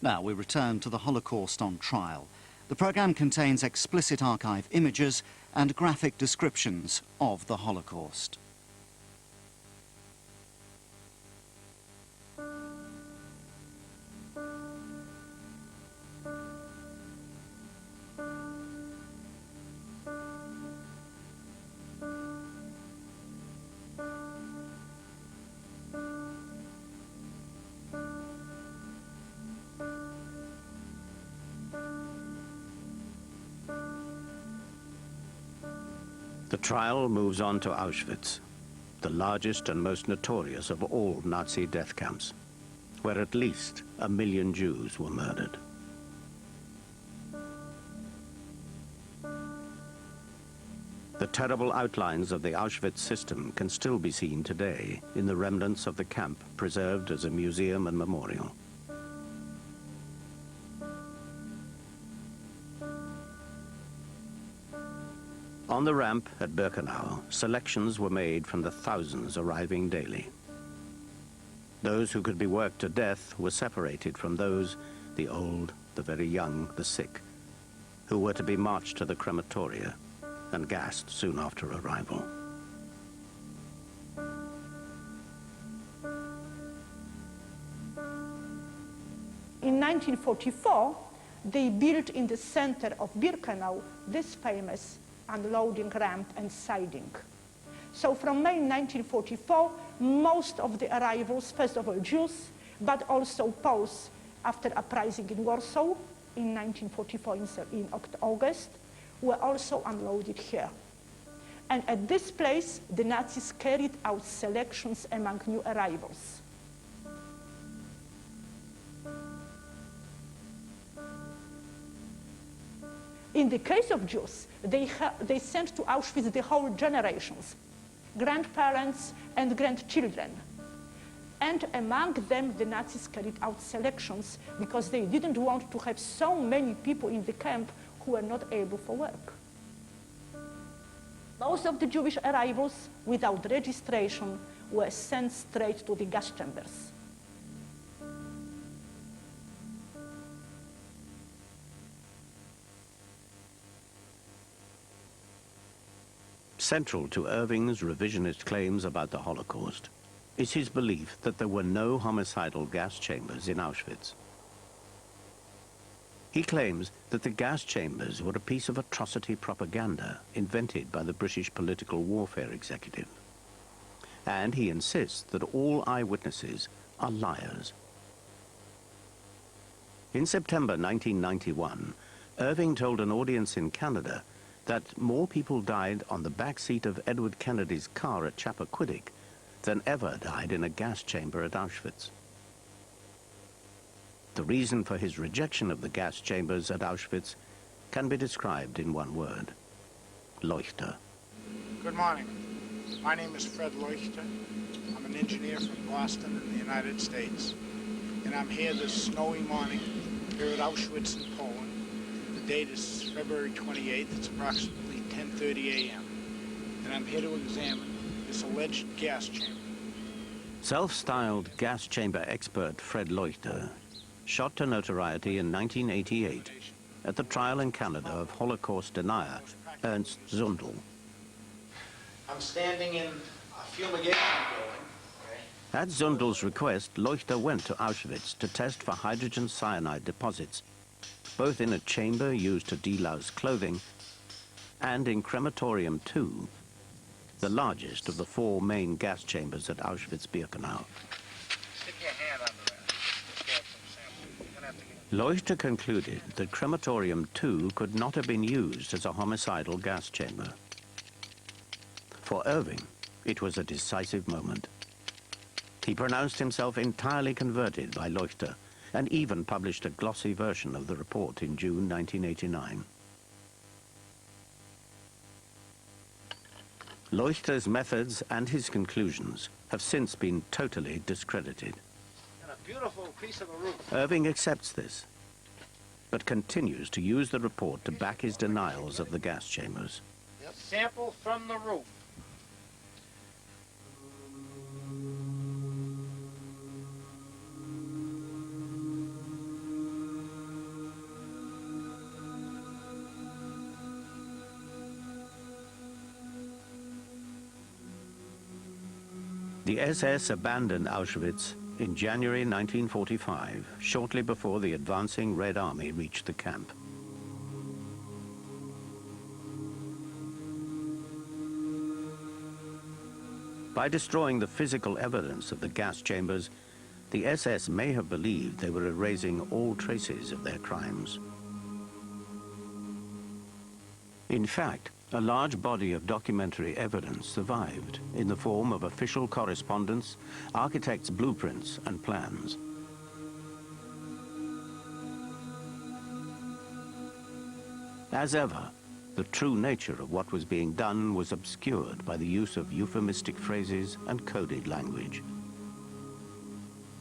Now we return to the Holocaust on trial. The programme contains explicit archive images and graphic descriptions of the Holocaust. The trial moves on to Auschwitz, the largest and most notorious of all Nazi death camps, where at least 1 million Jews were murdered. The terrible outlines of the Auschwitz system can still be seen today in the remnants of the camp preserved as a museum and memorial. On the ramp at Birkenau, selections were made from the thousands arriving daily. Those who could be worked to death were separated from those, the old, the very young, the sick, who were to be marched to the crematoria and gassed soon after arrival. In 1944, they built in the center of Birkenau this famous unloading ramp and siding. So from May 1944, most of the arrivals, first of all Jews, but also Poles after uprising in Warsaw in 1944 in August, were also unloaded here. And at this place, the Nazis carried out selections among new arrivals. In the case of Jews, they sent to Auschwitz the whole generations, grandparents and grandchildren. And among them, the Nazis carried out selections because they didn't want to have so many people in the camp who were not able for work. Most of the Jewish arrivals, without registration, were sent straight to the gas chambers. Central to Irving's revisionist claims about the Holocaust is his belief that there were no homicidal gas chambers in Auschwitz. He claims that the gas chambers were a piece of atrocity propaganda invented by the British political warfare executive. And he insists that all eyewitnesses are liars. In September 1991, Irving told an audience in Canada that more people died on the back seat of Edward Kennedy's car at Chappaquiddik than ever died in a gas chamber at Auschwitz. The reason for his rejection of the gas chambers at Auschwitz can be described in one word: Leuchter. Good morning. My name is Fred Leuchter. I'm an engineer from Boston in the United States. And I'm here this snowy morning here at Auschwitz in Poland. The date is February 28th. It's approximately 10:30 a.m. And I'm here to examine this alleged gas chamber. Self-styled gas chamber expert Fred Leuchter shot to notoriety in 1988 at the trial in Canada of Holocaust denier Ernst Zundel. I'm standing in a fumigation building. At Zundel's request, Leuchter went to Auschwitz to test for hydrogen cyanide deposits, both in a chamber used to delouse clothing and in Crematorium 2, the largest of the 4 main gas chambers at Auschwitz-Birkenau. Stick your hand under that. Just grab some samples. You're gonna have to get... Leuchter concluded that Crematorium 2 could not have been used as a homicidal gas chamber. For Irving, it was a decisive moment. He pronounced himself entirely converted by Leuchter and even published a glossy version of the report in June 1989. Leuchter's methods and his conclusions have since been totally discredited. And a beautiful piece of the roof. Irving accepts this, but continues to use the report to back his denials of the gas chambers. Yep. Sample from the roof. The SS abandoned Auschwitz in January 1945, shortly before the advancing Red Army reached the camp. By destroying the physical evidence of the gas chambers, the SS may have believed they were erasing all traces of their crimes. In fact, a large body of documentary evidence survived in the form of official correspondence, architects' blueprints, and plans. As ever, the true nature of what was being done was obscured by the use of euphemistic phrases and coded language.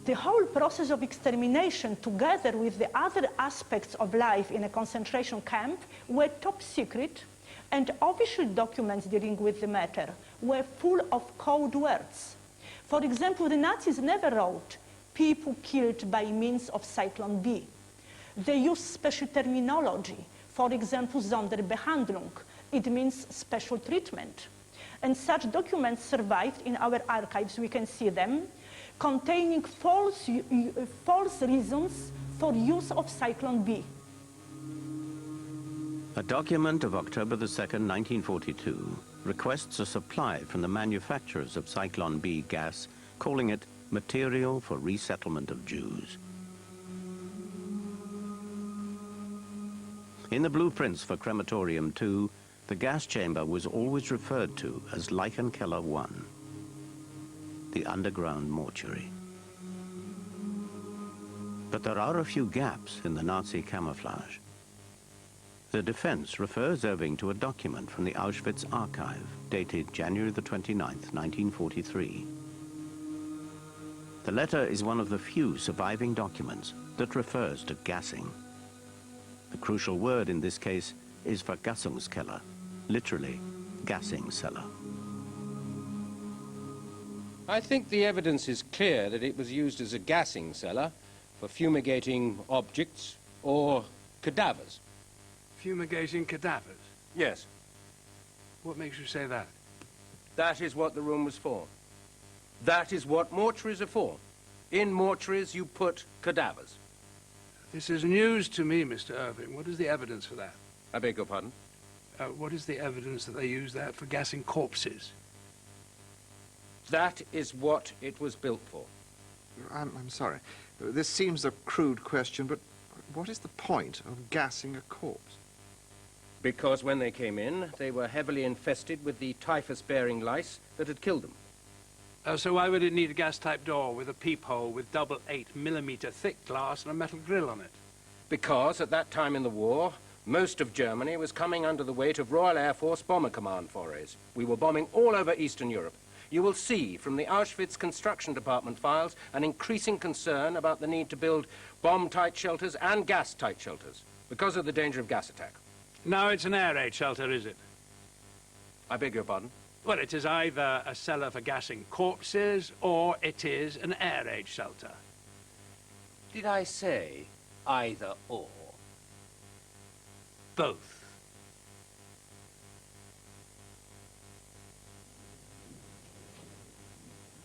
The whole process of extermination, together with the other aspects of life in a concentration camp, were top secret, and official documents dealing with the matter were full of code words. For example, the Nazis never wrote "people killed by means of Cyclone B." They used special terminology. For example, Sonderbehandlung. It means special treatment. And such documents survived in our archives. We can see them, containing false reasons for use of Cyclone B. A document of October the 2nd, 1942, requests a supply from the manufacturers of Cyclone B gas, calling it material for resettlement of Jews. In the blueprints for Crematorium 2, the gas chamber was always referred to as Leichenkeller 1, the underground mortuary. But there are a few gaps in the Nazi camouflage. The defense refers Irving to a document from the Auschwitz archive, dated January the 29th, 1943. The letter is one of the few surviving documents that refers to gassing. The crucial word in this case is Vergassungskeller, literally gassing cellar. I think the evidence is clear that it was used as a gassing cellar for fumigating objects or cadavers. Fumigating cadavers? Yes. What makes you say that? That is what the room was for. That is what mortuaries are for. In mortuaries, you put cadavers. This is news to me, Mr. Irving. What is the evidence for that? I beg your pardon? What is the evidence that they use that for gassing corpses? That is what it was built for. I'm sorry. This seems a crude question, but what is the point of gassing a corpse? Because when they came in, they were heavily infested with the typhus-bearing lice that had killed them. So why would it need a gas-type door with a peephole with double 8mm thick glass and a metal grill on it? Because at that time in the war, most of Germany was coming under the weight of Royal Air Force Bomber Command forays. We were bombing all over Eastern Europe. You will see from the Auschwitz Construction Department files an increasing concern about the need to build bomb-tight shelters and gas-tight shelters because of the danger of gas attack. Now it's an air raid shelter, is it? I beg your pardon? Well, it is either a cellar for gassing corpses or it is an air raid shelter. Did I say either or? Both.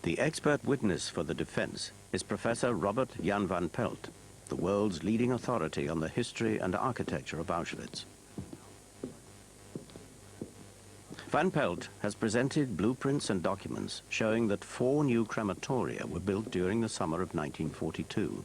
The expert witness for the defense is Professor Robert Jan van Pelt, the world's leading authority on the history and architecture of Auschwitz. Van Pelt has presented blueprints and documents showing that 4 new crematoria were built during the summer of 1942,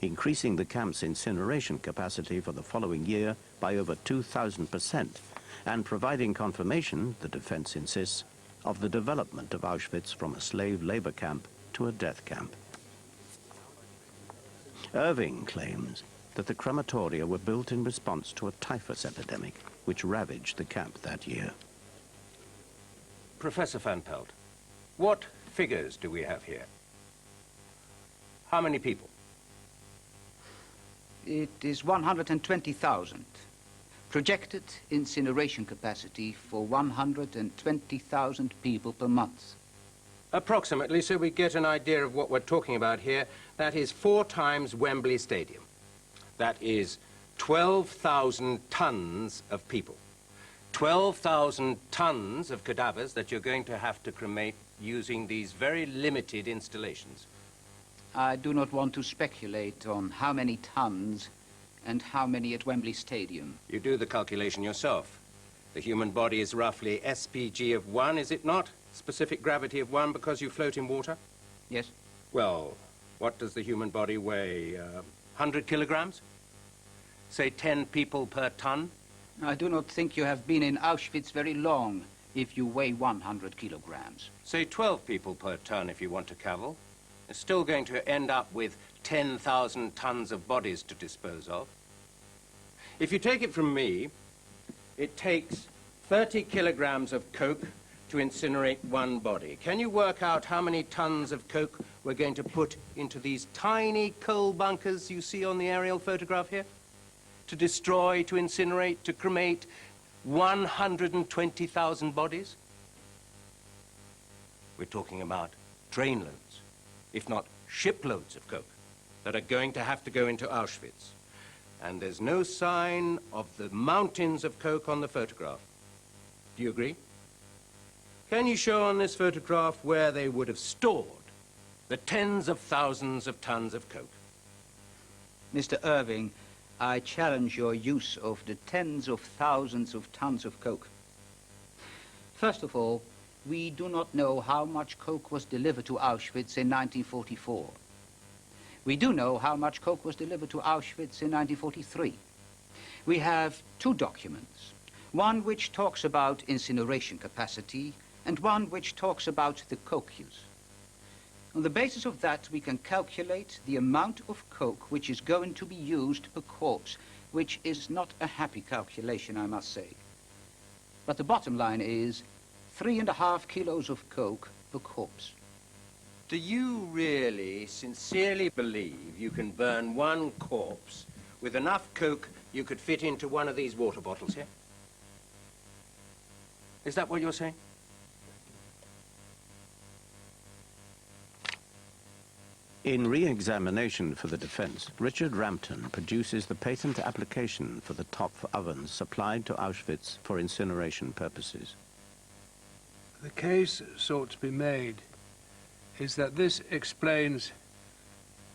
increasing the camp's incineration capacity for the following year by over 2,000% and providing confirmation, the defense insists, of the development of Auschwitz from a slave labor camp to a death camp. Irving claims that the crematoria were built in response to a typhus epidemic which ravaged the camp that year. Professor Van Pelt, what figures do we have here? How many people? It is 120,000. Projected incineration capacity for 120,000 people per month. Approximately, so we get an idea of what we're talking about here. That is 4 times Wembley Stadium. That is 12,000 tons of people. 12,000 tons of cadavers that you're going to have to cremate using these very limited installations? I do not want to speculate on how many tons and how many at Wembley Stadium. You do the calculation yourself. The human body is roughly SPG of 1, is it not? Specific gravity of 1 because you float in water? Yes? Well, what does the human body weigh? 100 kilograms? Say 10 people per ton? I do not think you have been in Auschwitz very long if you weigh 100 kilograms. Say 12 people per ton if you want to cavil. You're still going to end up with 10,000 tons of bodies to dispose of. If you take it from me, it takes 30 kilograms of coke to incinerate one body. Can you work out how many tons of coke we're going to put into these tiny coal bunkers you see on the aerial photograph here? To destroy, to incinerate, to cremate 120,000 bodies? We're talking about trainloads, if not shiploads of coke that are going to have to go into Auschwitz. And there's no sign of the mountains of coke on the photograph. Do you agree? Can you show on this photograph where they would have stored the tens of thousands of tons of coke? Mr. Irving, I challenge your use of the tens of thousands of tons of coke. First of all, we do not know how much coke was delivered to Auschwitz in 1944. We do know how much coke was delivered to Auschwitz in 1943. We have two documents, one which talks about incineration capacity and one which talks about the coke use. On the basis of that, we can calculate the amount of coke which is going to be used per corpse, which is not a happy calculation, I must say. But the bottom line is 3.5 kilos of coke per corpse. Do you really sincerely believe you can burn one corpse with enough coke you could fit into one of these water bottles here? Is that what you're saying? In re-examination for the defense, Richard Rampton produces the patent application for the top ovens supplied to Auschwitz for incineration purposes. The case sought to be made is that this explains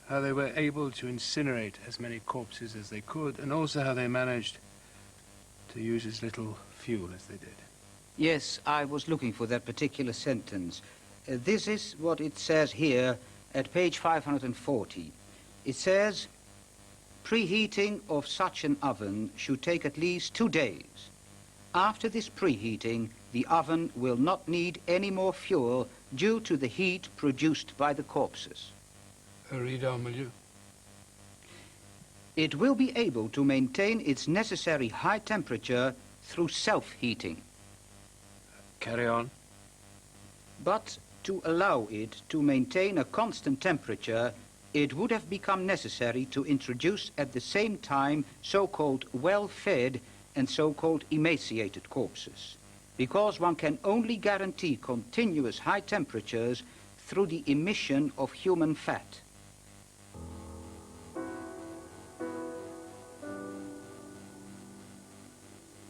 how they were able to incinerate as many corpses as they could, and also how they managed to use as little fuel as they did. Yes, I was looking for that particular sentence. This is what it says here at page 540. It says, preheating of such an oven should take at least 2 days. After this preheating, the oven will not need any more fuel due to the heat produced by the corpses. Read on, will you? It will be able to maintain its necessary high temperature through self-heating. Carry on. But to allow it to maintain a constant temperature, it would have become necessary to introduce at the same time so-called well-fed and so-called emaciated corpses, because one can only guarantee continuous high temperatures through the emission of human fat.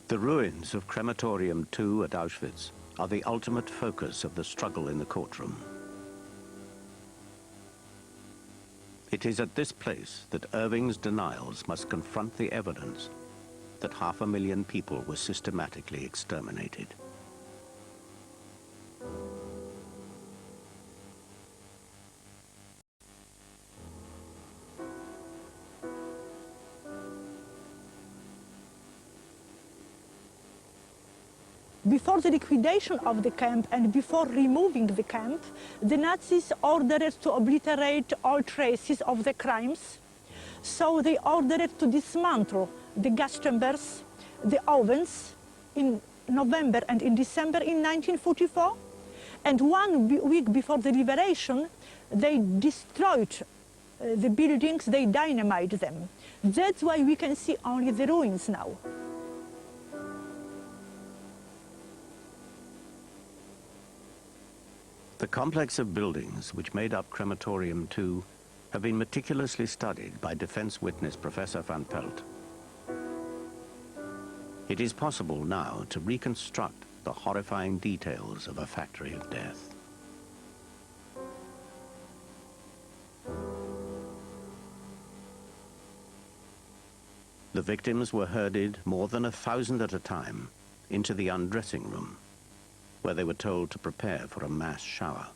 The ruins of Crematorium II at Auschwitz are the ultimate focus of the struggle in the courtroom. It is at this place that Irving's denials must confront the evidence that 500,000 people were systematically exterminated. Before the liquidation of the camp and before removing the camp, the Nazis ordered to obliterate all traces of the crimes. So they ordered to dismantle the gas chambers, the ovens in November and in December in 1944. And 1 week before the liberation, they destroyed the buildings, they dynamited them. That's why we can see only the ruins now. The complex of buildings which made up Crematorium II have been meticulously studied by defense witness Professor Van Pelt. It is possible now to reconstruct the horrifying details of a factory of death. The victims were herded more than 1,000 at a time into the undressing room, where they were told to prepare for a mass shower.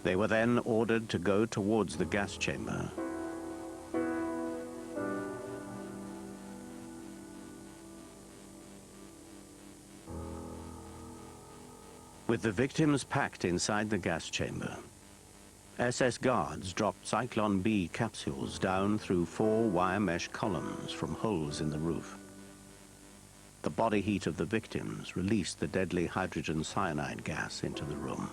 They were then ordered to go towards the gas chamber. With the victims packed inside the gas chamber, SS guards dropped Cyclone B capsules down through 4 wire mesh columns from holes in the roof. The body heat of the victims released the deadly hydrogen cyanide gas into the room.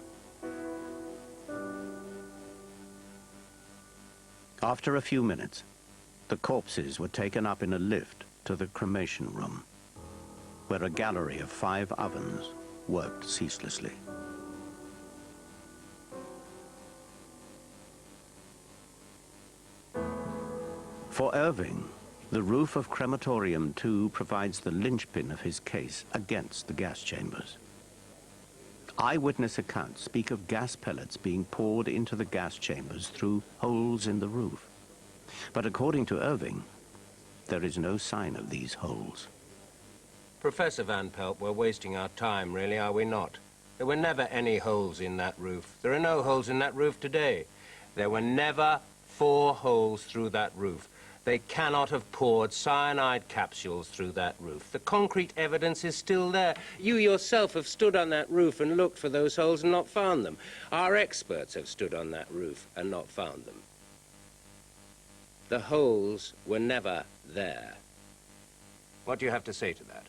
After a few minutes, the corpses were taken up in a lift to the cremation room, where a gallery of 5 ovens worked ceaselessly. For Irving, the roof of Crematorium 2 provides the linchpin of his case against the gas chambers. Eyewitness accounts speak of gas pellets being poured into the gas chambers through holes in the roof. But according to Irving, there is no sign of these holes. Professor Van Pelt, we're wasting our time, really, are we not? There were never any holes in that roof. There are no holes in that roof today. There were never 4 holes through that roof. They cannot have poured cyanide capsules through that roof. The concrete evidence is still there. You yourself have stood on that roof and looked for those holes and not found them. Our experts have stood on that roof and not found them. The holes were never there. What do you have to say to that?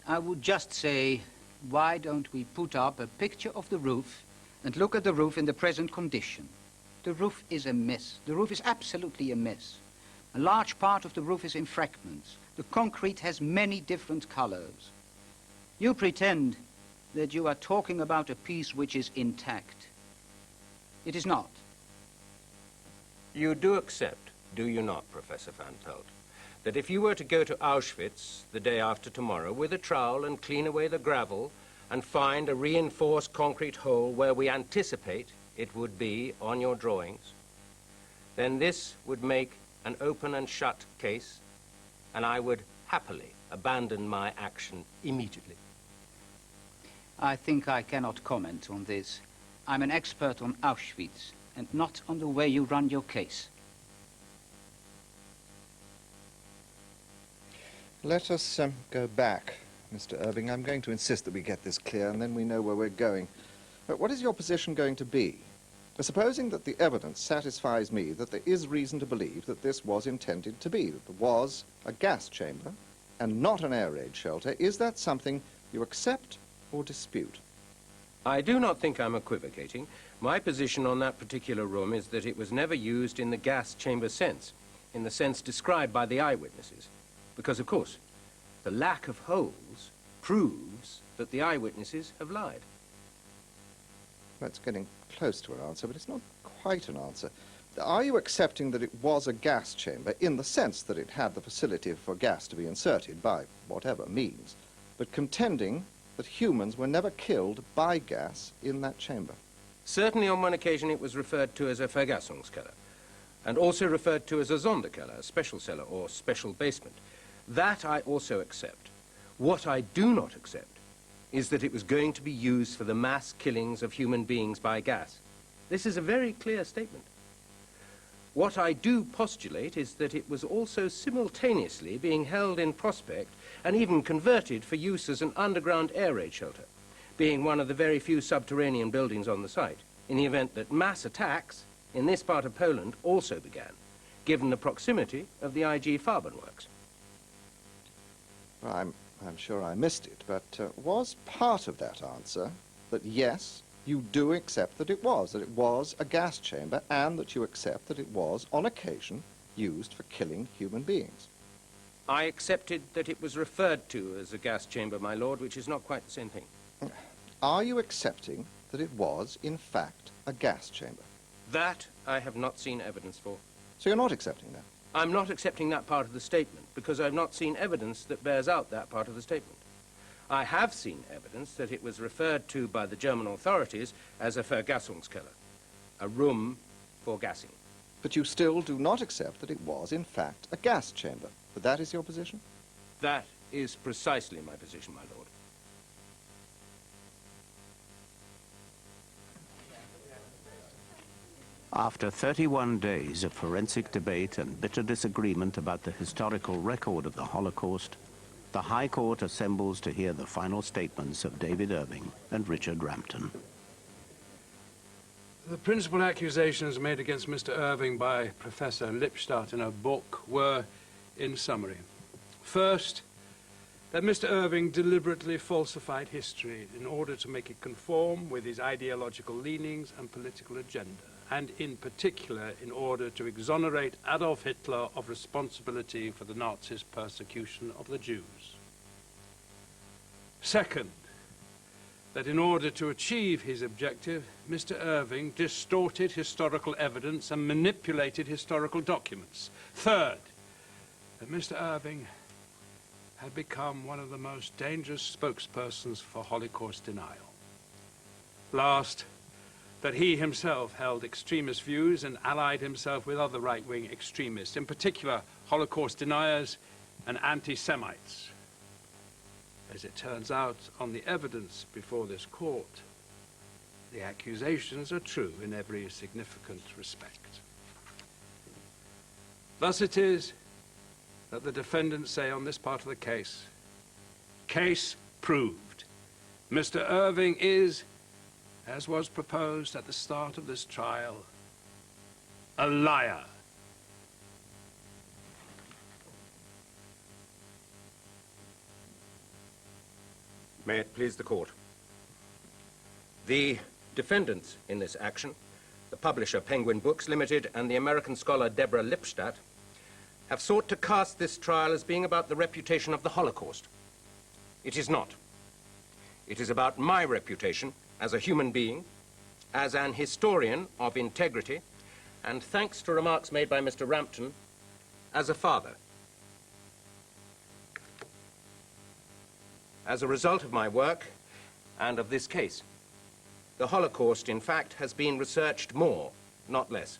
I would just say, why don't we put up a picture of the roof and look at the roof in the present condition? The roof is a mess. The roof is absolutely a mess. A large part of the roof is in fragments. The concrete has many different colors. You pretend that you are talking about a piece which is intact. It is not. You do accept, do you not, Professor Van Pelt, that if you were to go to Auschwitz the day after tomorrow with a trowel and clean away the gravel and find a reinforced concrete hole where we anticipate it would be on your drawings, then this would make an open and shut case, and I would happily abandon my action immediately. I think I cannot comment on this. I'm an expert on Auschwitz and not on the way you run your case. Let us go back, Mr. Irving. I'm going to insist that we get this clear, and then we know where we're going. But what is your position going to be? Supposing that the evidence satisfies me that there is reason to believe that this was intended to be, that there was a gas chamber and not an air raid shelter, is that something you accept or dispute? I do not think I'm equivocating. My position on that particular room is that it was never used in the gas chamber sense, in the sense described by the eyewitnesses. Because, of course, the lack of holes proves that the eyewitnesses have lied. That's getting close to an answer, but it's not quite an answer. Are you accepting that it was a gas chamber in the sense that it had the facility for gas to be inserted by whatever means, but contending that humans were never killed by gas in that chamber? Certainly on one occasion it was referred to as a Vergassungskeller, and also referred to as a Sonderkeller, a special cellar or special basement. That I also accept. What I do not accept is that it was going to be used for the mass killings of human beings by gas. This is a very clear statement. What I do postulate is that it was also simultaneously being held in prospect and even converted for use as an underground air raid shelter, being one of the very few subterranean buildings on the site, in the event that mass attacks in this part of Poland also began, given the proximity of the IG Farben works. Well, I'm sure I missed it, but was part of that answer that yes, you do accept that it was a gas chamber, and that you accept that it was, on occasion, used for killing human beings? I accepted that it was referred to as a gas chamber, my lord, which is not quite the same thing. Are you accepting that it was, in fact, a gas chamber? That I have not seen evidence for. So you're not accepting that? I'm not accepting that part of the statement because I've not seen evidence that bears out that part of the statement. I have seen evidence that it was referred to by the German authorities as a Vergassungskeller, a room for gassing. But you still do not accept that it was, in fact, a gas chamber. But that is your position? That is precisely my position, my lord. After 31 days of forensic debate and bitter disagreement about the historical record of the Holocaust, the High Court assembles to hear the final statements of David Irving and Richard Rampton. The principal accusations made against Mr. Irving by Professor Lipstadt in her book were, in summary, first, that Mr. Irving deliberately falsified history in order to make it conform with his ideological leanings and political agenda, and in particular in order to exonerate Adolf Hitler of responsibility for the Nazis' persecution of the Jews. Second, that in order to achieve his objective, Mr. Irving distorted historical evidence and manipulated historical documents. Third, that Mr. Irving had become one of the most dangerous spokespersons for Holocaust denial. Last, that he himself held extremist views and allied himself with other right-wing extremists, in particular Holocaust deniers and anti-Semites. As it turns out, on the evidence before this court, the accusations are true in every significant respect. Thus it is that the defendants say on this part of the case proved. Mr. Irving is, as was proposed at the start of this trial, a liar. May it please the court. The defendants in this action, the publisher Penguin Books Limited and the American scholar Deborah Lipstadt, have sought to cast this trial as being about the reputation of the Holocaust. It is not. It is about my reputation as a human being, as an historian of integrity, and thanks to remarks made by Mr. Rampton, as a father. As a result of my work and of this case, the Holocaust, in fact, has been researched more, not less.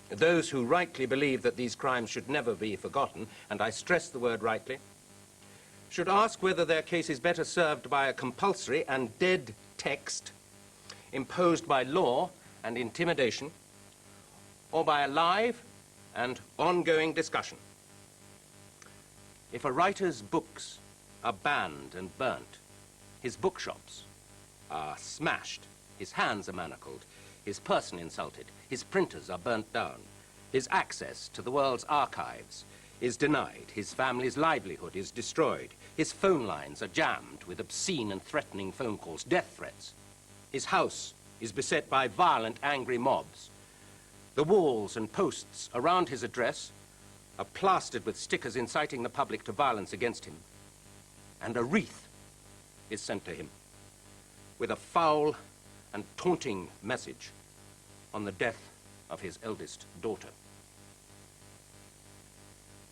Those who rightly believe that these crimes should never be forgotten, and I stress the word rightly, should ask whether their case is better served by a compulsory and dead text imposed by law and intimidation, or by a live and ongoing discussion. If a writer's books are banned and burnt, his bookshops are smashed, his hands are manacled, his person insulted, his printers are burnt down, his access to the world's archives is denied, his family's livelihood is destroyed, his phone lines are jammed with obscene and threatening phone calls, death threats, his house is beset by violent, angry mobs, the walls and posts around his address are plastered with stickers inciting the public to violence against him, and a wreath is sent to him with a foul and taunting message on the death of his eldest daughter.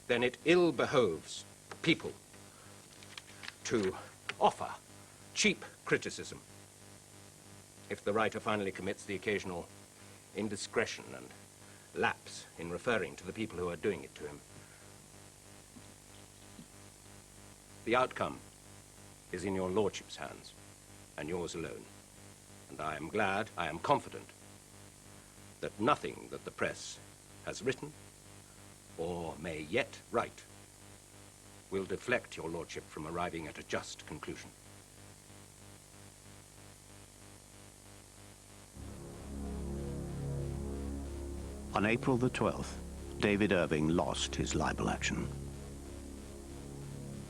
Then it ill behoves people to offer cheap criticism if the writer finally commits the occasional indiscretion and lapse in referring to the people who are doing it to him. The outcome is in your lordship's hands, and yours alone. And I am glad, I am confident, that nothing that the press has written, or may yet write, will deflect your lordship from arriving at a just conclusion. On April the 12th, David Irving lost his libel action.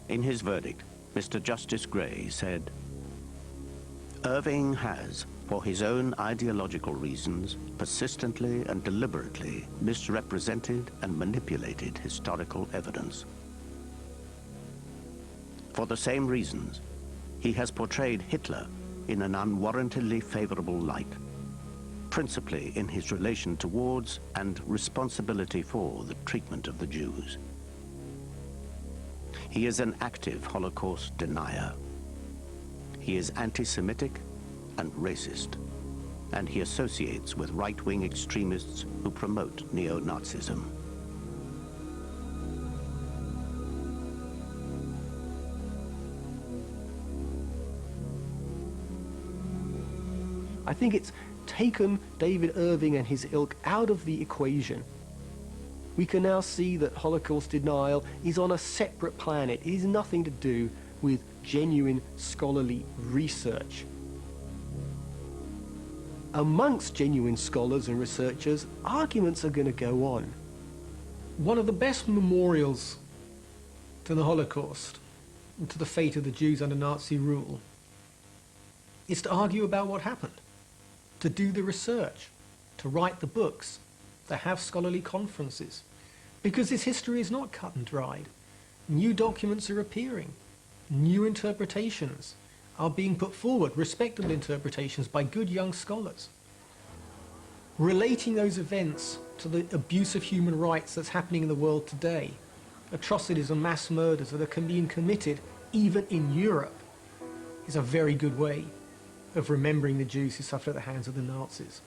In his verdict, Mr. Justice Gray said, "Irving has, for his own ideological reasons, persistently and deliberately misrepresented and manipulated historical evidence. For the same reasons, he has portrayed Hitler in an unwarrantedly favorable light, principally in his relation towards and responsibility for the treatment of the Jews. He is an active Holocaust denier. He is anti-Semitic and racist, and he associates with right-wing extremists who promote neo-Nazism. I think it's taken David Irving and his ilk out of the equation. We can now see that Holocaust denial is on a separate planet. It has nothing to do with genuine scholarly research. Amongst genuine scholars and researchers, arguments are going to go on. One of the best memorials to the Holocaust and to the fate of the Jews under Nazi rule is to argue about what happened, to do the research, to write the books, to have scholarly conferences. Because this history is not cut and dried. New documents are appearing. New interpretations are being put forward, respectable interpretations by good young scholars. Relating those events to the abuse of human rights that's happening in the world today, atrocities and mass murders that are being committed even in Europe, is a very good way of remembering the Jews who suffered at the hands of the Nazis.